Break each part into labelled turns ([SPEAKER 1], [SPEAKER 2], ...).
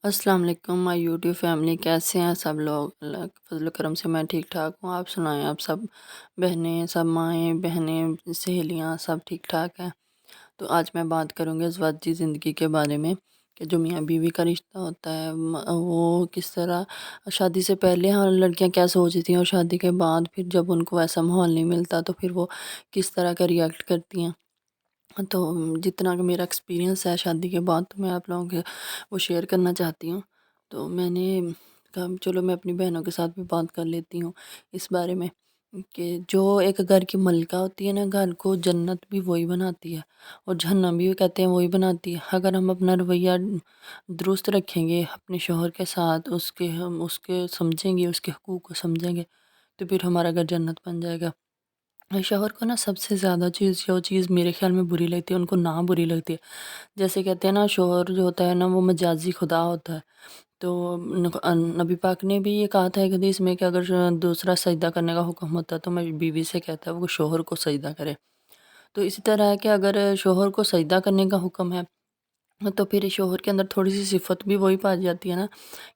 [SPEAKER 1] السلام علیکم مائی YouTube family, کیسے ہیں سب لوگ؟ اللہ کے فضل و کرم سے میں ٹھیک ٹھاک ہوں۔ آپ سنائیں، آپ سب بہنیں، سب مائیں بہنیں سہیلیاں سب ٹھیک ٹھاک ہیں؟ تو آج میں بات کروں گی ازدواجی زندگی کے بارے میں، کہ جو میاں بیوی کا رشتہ ہوتا ہے وہ کس طرح شادی سے پہلے ہاں لڑکیاں کیا سوچتی ہیں، اور شادی کے بعد پھر جب ان کو ایسا ماحول نہیں ملتا تو پھر وہ کس طرح کا ریئیکٹ کرتی ہیں۔ تو جتنا کہ میرا ایکسپیرینس ہے شادی کے بعد تو میں آپ لوگوں کے وہ شیئر کرنا چاہتی ہوں۔ تو میں نے کہا چلو میں اپنی بہنوں کے ساتھ بھی بات کر لیتی ہوں اس بارے میں، کہ جو ایک گھر کی ملکہ ہوتی ہے نا، گھر کو جنت بھی وہی بناتی ہے اور جہنم بھی کہتے ہیں وہی بناتی ہے۔ اگر ہم اپنا رویہ درست رکھیں گے اپنے شوہر کے ساتھ، ہم اس کے سمجھیں گے، اس کے حقوق کو سمجھیں گے، تو پھر ہمارا گھر جنت بن جائے گا۔ شوہر کو نا سب سے زیادہ جو چیز میرے خیال میں بری لگتی ہے، ان کو نہ بری لگتی ہے، جیسے کہتے ہیں نا شوہر جو ہوتا ہے نا وہ مجازی خدا ہوتا ہے۔ تو نبی پاک نے بھی یہ کہا تھا ایک حدیث میں کہ اگر دوسرا سجدہ کرنے کا حکم ہوتا ہے تو میں بیوی سے کہتا ہے وہ شوہر کو سجدہ کرے۔ تو اسی طرح ہے کہ اگر شوہر کو سجدہ کرنے کا حکم ہے تو پھر شوہر کے اندر تھوڑی سی صفت بھی وہی پائی جاتی ہے نا،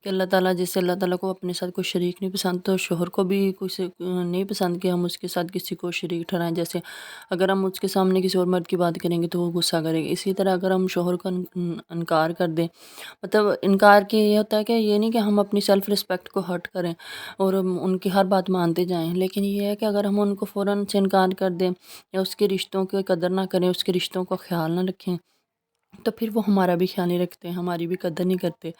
[SPEAKER 1] کہ اللہ تعالیٰ جیسے اللہ تعالیٰ کو اپنے ساتھ کوئی شریک نہیں پسند، تو شوہر کو بھی کچھ نہیں پسند کہ ہم اس کے ساتھ کسی کو شریک ٹھہرائیں۔ جیسے اگر ہم اس کے سامنے کسی اور مرد کی بات کریں گے تو وہ غصہ کرے گا، اسی طرح اگر ہم شوہر کو انکار کر دیں، مطلب انکار کے یہ ہوتا ہے کہ یہ نہیں کہ ہم اپنی سیلف رسپیکٹ کو ہرٹ کریں اور ان کی ہر بات مانتے جائیں، لیکن یہ ہے کہ اگر ہم ان کو فوراً سے انکار کر دیں یا اس کے رشتوں کی قدر نہ کریں، اس کے رشتوں کا خیال نہ رکھیں، تو پھر وہ ہمارا بھی خیال نہیں رکھتے، ہماری بھی قدر نہیں کرتے،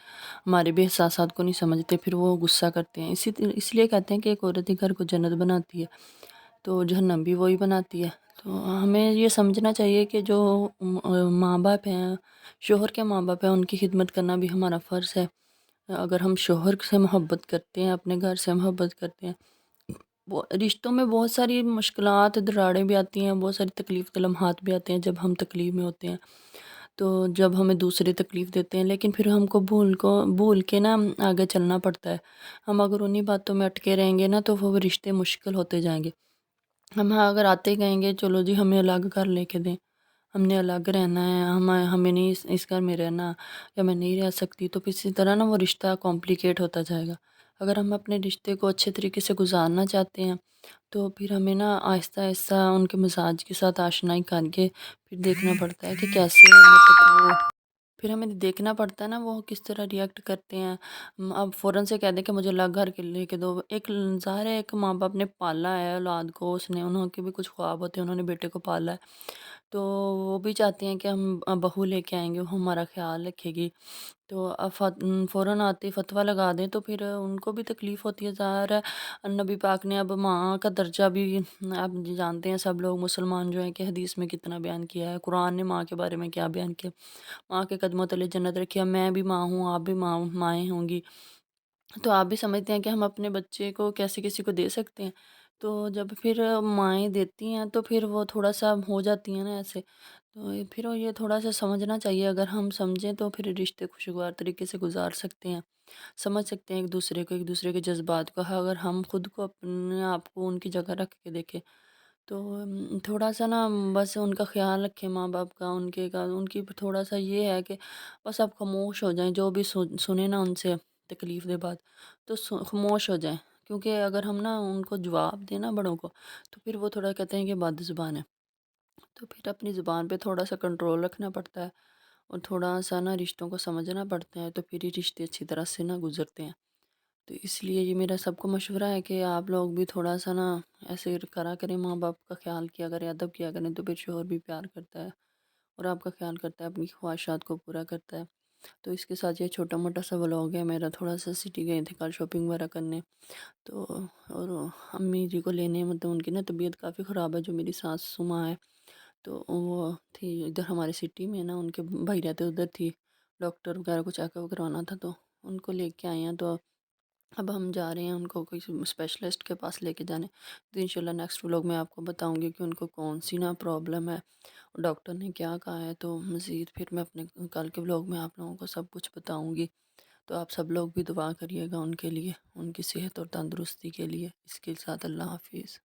[SPEAKER 1] ہمارے بھی احساسات کو نہیں سمجھتے، پھر وہ غصہ کرتے ہیں۔ اس لیے کہتے ہیں کہ ایک عورت ہی گھر کو جنت بناتی ہے تو جہنم بھی وہی بناتی ہے۔ تو ہمیں یہ سمجھنا چاہیے کہ جو ماں باپ ہیں، شوہر کے ماں باپ ہیں، ان کی خدمت کرنا بھی ہمارا فرض ہے۔ اگر ہم شوہر سے محبت کرتے ہیں، اپنے گھر سے محبت کرتے ہیں، رشتوں میں بہت ساری مشکلات دراڑیں بھی آتی ہیں، بہت ساری تکلیف کے لمحات بھی آتے ہیں جب ہم تکلیف میں ہوتے ہیں، تو جب ہمیں دوسرے تکلیف دیتے ہیں، لیکن پھر ہم کو بھول کے نا آگے چلنا پڑتا ہے۔ ہم اگر انہی باتوں میں اٹکے رہیں گے نا تو وہ رشتے مشکل ہوتے جائیں گے۔ ہم اگر آتے کہیں گے چلو جی ہمیں الگ گھر لے کے دیں، ہم نے الگ رہنا ہے، ہمیں نہیں اس گھر میں رہنا، یا میں نہیں رہ سکتی، تو اسی طرح نا وہ رشتہ کمپلیکیٹ ہوتا جائے گا۔ اگر ہم اپنے رشتے کو اچھے طریقے سے گزارنا چاہتے ہیں تو پھر ہمیں نا آہستہ آہستہ ان کے مزاج کے ساتھ آشنائی کر کے پھر دیکھنا پڑتا ہے کہ کیسے مطلب پھر ہمیں دیکھنا پڑتا ہے نا وہ کس طرح ریئیکٹ کرتے ہیں۔ اب فوراً سے کہہ دیں کہ مجھے الگ گھر کے لے کے دو، ایک ظاہر ہے ایک ماں باپ نے پالا ہے اولاد کو، انہوں کے بھی کچھ خواب ہوتے ہیں، انہوں نے بیٹے کو پالا ہے، تو وہ بھی چاہتے ہیں کہ ہم بہو لے کے آئیں گے، وہ ہمارا خیال رکھے گی، تو اب فوراً آتے فتویٰ لگا دیں تو پھر ان کو بھی تکلیف ہوتی ہے۔ ظاہر ہے نبی پاک نے اب ماں کا درجہ بھی، آپ جانتے ہیں سب لوگ مسلمان جو ہیں کہ حدیث میں کتنا بیان کیا ہے، قرآن نے ماں کے بارے میں کیا بیان کیا، ماں کے قدموں تلے جنت رکھی ہے۔ میں بھی ماں ہوں، آپ بھی مائیں ہوں گی، تو آپ بھی سمجھتے ہیں کہ ہم اپنے بچے کو کیسے کسی کو دے سکتے ہیں، تو جب پھر مائیں دیتی ہیں تو پھر وہ تھوڑا سا ہو جاتی ہیں نا ایسے، تو پھر یہ تھوڑا سا سمجھنا چاہیے۔ اگر ہم سمجھیں تو پھر رشتے خوشگوار طریقے سے گزار سکتے ہیں، سمجھ سکتے ہیں ایک دوسرے کے جذبات کو۔ اگر ہم خود کو اپنے آپ کو ان کی جگہ رکھ کے دیکھیں تو تھوڑا سا نا بس ان کا خیال رکھیں، ماں باپ کا، ان کی تھوڑا سا یہ ہے کہ بس آپ خاموش ہو جائیں، جو بھی سنیں نا ان سے تکلیف دے بات تو خاموش ہو جائیں، کیونکہ اگر ہم نا ان کو جواب دیں نا بڑوں کو تو پھر وہ تھوڑا کہتے ہیں کہ بد زبان ہے، تو پھر اپنی زبان پہ تھوڑا سا کنٹرول رکھنا پڑتا ہے اور تھوڑا سا نا رشتوں کو سمجھنا پڑتا ہے، تو پھر ہی رشتے اچھی طرح سے نا گزرتے ہیں۔ تو اس لیے یہ میرا سب کو مشورہ ہے کہ آپ لوگ بھی تھوڑا سا نا ایسے کرا کریں، ماں باپ کا خیال کیا کریں، ادب کیا کریں، تو پھر شوہر بھی پیار کرتا ہے اور آپ کا خیال کرتا ہے، اپنی خواہشات کو پورا کرتا ہے۔ تو اس کے ساتھ یہ چھوٹا موٹا سا ولاگ ہے میرا، تھوڑا سا سٹی گئے تھے کل شاپنگ وغیرہ کرنے، تو اور امی جی کو لینے، مطلب ان کی نا طبیعت کافی خراب ہے، جو میری ساسو ماں ہے، تو وہ تھی ادھر ہمارے سٹی میں نا، ان کے بھائی رہتے ادھر تھی، ڈاکٹر وغیرہ کو چیک اپ کروانا تھا تو ان کو لے کے آئے ہیں، تو اب ہم جا رہے ہیں ان کو کوئی اسپیشلسٹ کے پاس لے کے جانے، تو انشاءاللہ نیکسٹ ولاگ میں آپ کو بتاؤں گی کہ ان کو کون سی نا پرابلم ہے، ڈاکٹر نے کیا کہا ہے، تو مزید پھر میں اپنے کل کے ولاگ میں آپ لوگوں کو سب کچھ بتاؤں گی۔ تو آپ سب لوگ بھی دعا کریے گا ان کے لیے، ان کی صحت اور تندرستی کے لیے۔ اس کے ساتھ اللہ حافظ۔